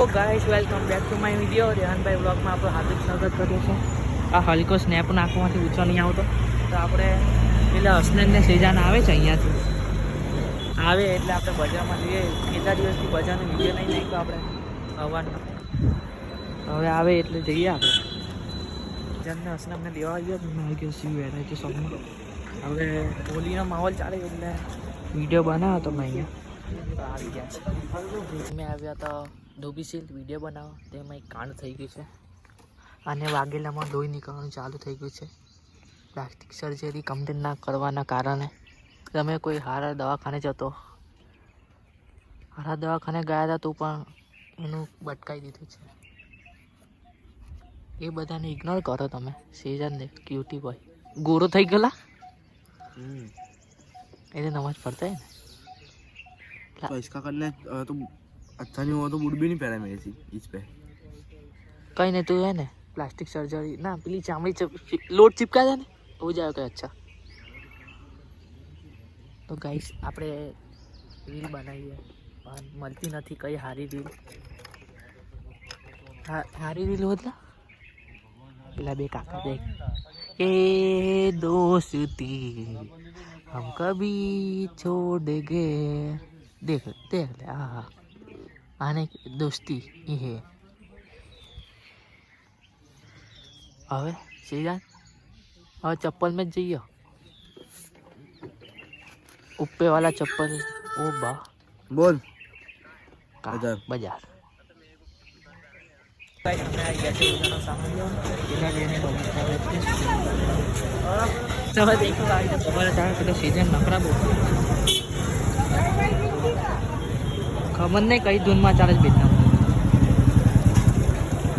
તો guys welcome back to my video. રેહાનભાઈ બ્લોગમાં આપણું હાર્દિક સ્વાગત કરીએ છીએ. આ હલકો સ્નેપ નાખવામાંથી ઊંચો નહીં આવતો, તો આપણે પેલા હસનનને સેજાન આવે છે અહીંયાથી આવે એટલે આપણે બજારમાં જઈએ. કેટલા દિવસથી બજારનો વિડીયો નહીં નાખ્યો આપણે આવવાનો, હવે આવે એટલે જઈએ આપણે. જેમને હસનમને દેવા આવ્યો મેં આવી ગયો સીવ વેરાયટી શોપમાં. હવે હોલીનો માહોલ ચાલે એટલે વિડીયો બનાવ્યો તો મેં અહીંયા આવી ગયા છે. મેં આવ્યા હતા ધોબીસીલ વિડીયો બનાવો, તેમાં એક કાંડ થઈ ગયું છે અને વાઘેલામાં લોહી નીકળવાનું ચાલુ થઈ ગયું છે. પ્લાસ્ટિક સર્જરી કમ્પ્લીટ ના કરવાના કારણે તમે કોઈ સારા દવાખાને જતો, સારા દવાખાને ગયા હતા તો પણ એનું બટકાઈ દીધું છે. એ બધાને ઇગ્નોર કરો તમે. સેજનને ક્યુટી બોય ગોરો થઈ ગયેલા એને નમાજ પડતા है ना, तो इसका करना तो अच्छा नहीं हुआ तो बुढ़ भी नहीं पहना मेरे से इस पे कहीं नहीं. तू है ना प्लास्टिक सर्जरी ना पीली चामड़ी लोट चिपका दे ने हो जाए कहीं अच्छा. तो गाइस આપણે રીલ બનાવીએ પણ મળતી નથી કઈ સારી રીલ. સારી રીલ હોતલા પેલા બે કાકા દેખ એ दोस्ती हम कभी छोड़ेंगे. देख देख ले हाँ आने दोस्ती ये હવે सीजन હવે चप्पल में जाइए ऊपर वाला चप्पल ओ बा बोल बाजार बाजार सीजन नखरा बो खबर नहीं कई धून में चाले बेचना.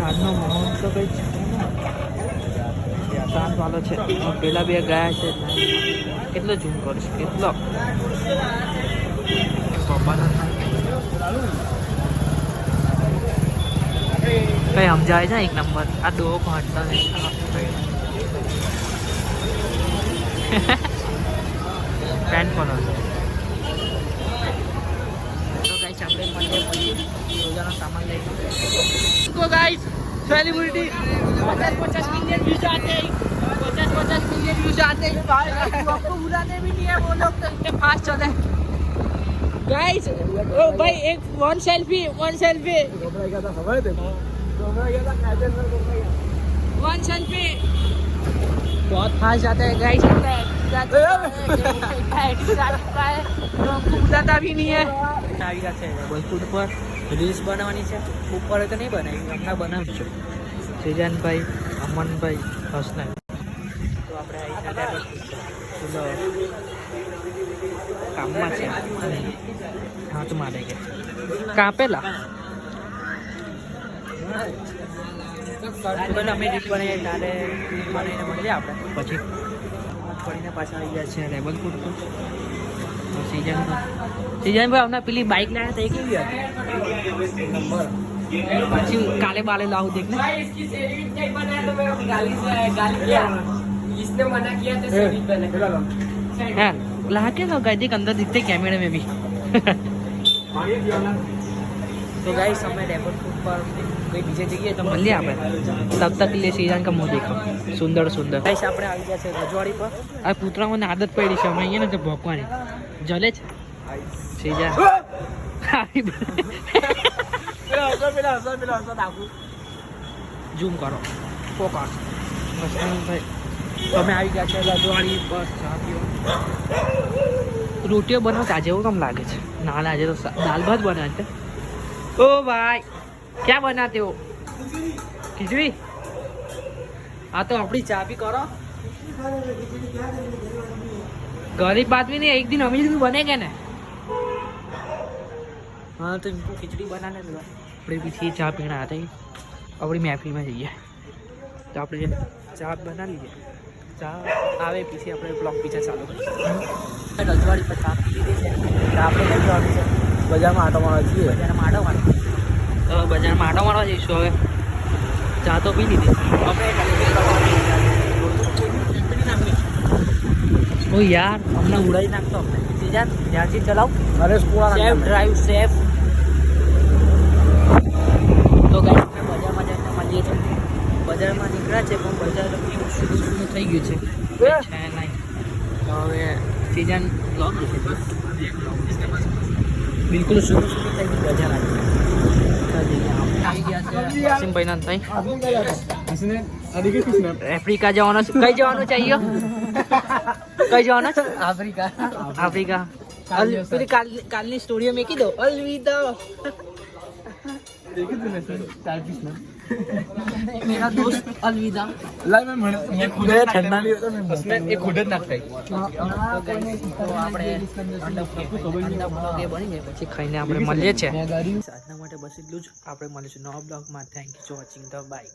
આજનો માહોલ તો કઈ શાંત વાળો છે. પેલા બે ગયા છે કેટલો ઝૂમ કરશે કેટલો કઈ સમજાય છે એક નંબર. આ દો પહોંચતા પેન ફોલો તો ગાઈસ આપણે મળીએ પછી રોજાનો સામાન લઈને. તો ગાઈસ सेलिब्रिटी 50-50 मिलियन व्यूज आते हैं, 50-50 मिलियन व्यूज आते हैं भाई. आपको बुलाने भी नहीं है वो लोग, तो इतने फास्ट चले गाइस. ओ भाई एक वन सेल्फी वन सेल्फी बहुत फास्ट जाता है गाइस. हमको बुलाता भी नहीं है. આવી ગયા છે બોલફૂડ પર રીલ્સ બનાવવાની છે. ઉપર તો નહીં બનાવી, હમણાં બનાવશું. સેજાનભાઈ, અમનભાઈ, હસનાન. તો આપણે કામમાં છે હાથ મારે કે કાપેલા અમે રીલ બનાવીએ તારે બનાવીને મળીએ આપણે પછી પડીને પાછા આવી ગયા છે રેબલપુર પર. सीजन अपना पीली बाइक लाया था केवी પછી કાલે બાલે લાવ દેખને. इसकी सेविंग नहीं बनाया तो मैं गाली किया, इसने मना किया तो सेविंग बना है ला के लो गाड़ी के अंदर दिखते कैमरे में भी. तो गाइस हमें रेबलपुर पर कोई बीजे जगह तो મળીએ આપણે. तब तक लिए सीजन का मुंह देखो सुंदर सुंदर. गाइस આપણે આવી ગયા છે રજવાડી પર. આ કૂતરાઓને આદત પડી છે અમે અહીંયા ને તો ભોંકવાની જલે છે सीजन ઝૂમ કરો ફોકસ. તમે આવી ગયા છે રજવાડી પર. રોટીઓ બનાવતા આજે એવું કેમ લાગે છે? ના આજે તો દાલ ભાત બનાવે છે. ओ भाई क्या बनाते हो? खिचड़ी. हाँ तो अपनी चाय भी करो. गरीब बात भी नहीं, एक दिन अमीर भी बनेगा ना. हाँ तो इनको खिचड़ी बनाने दो. अपने पीछे चाय पीना आता है. अपनी महफिल में जाइए तो आप चाय बना लीजिए. चाय आवे पीछे अपने ब्लॉग पीछे चालू कर रजवाड़ी पर चाय पी लीजिए. आप બજારમાં આટો મારવા જઈએ. બજારમાં આટો મારવા તો બજારમાં આટો મારવા જઈશું. હવે ચા તો પી લીધી આપણે. ઓ યાર અમને ઉડાવી નાખતો. सीजन ध्यान से चलाओ. अरे सेफ ड्राइव सेफ. ગયું છે નહીં. તો હવે સીઝન બ્લોગ બિલકુલ શરૂ થઈ ગઈ રજા લાગી. આવી ગયા છે વસીમભાઈના ત્યાં. આફ્રિકા જવાનો છે. કઈ જવાનું છે અહીંયા? કઈ જવાનું છે? આફ્રિકા. પેલી કાલની સ્ટોરીઓ મેકી દો. અલવિદા मेरा दोस्त अलविदा. પછી ખાઈને આપણે મળીએ છીએ. આજના માટે બસ એટલું જ. આપણે મળીશું નવા બ્લોગમાં. Thank you for watching the by.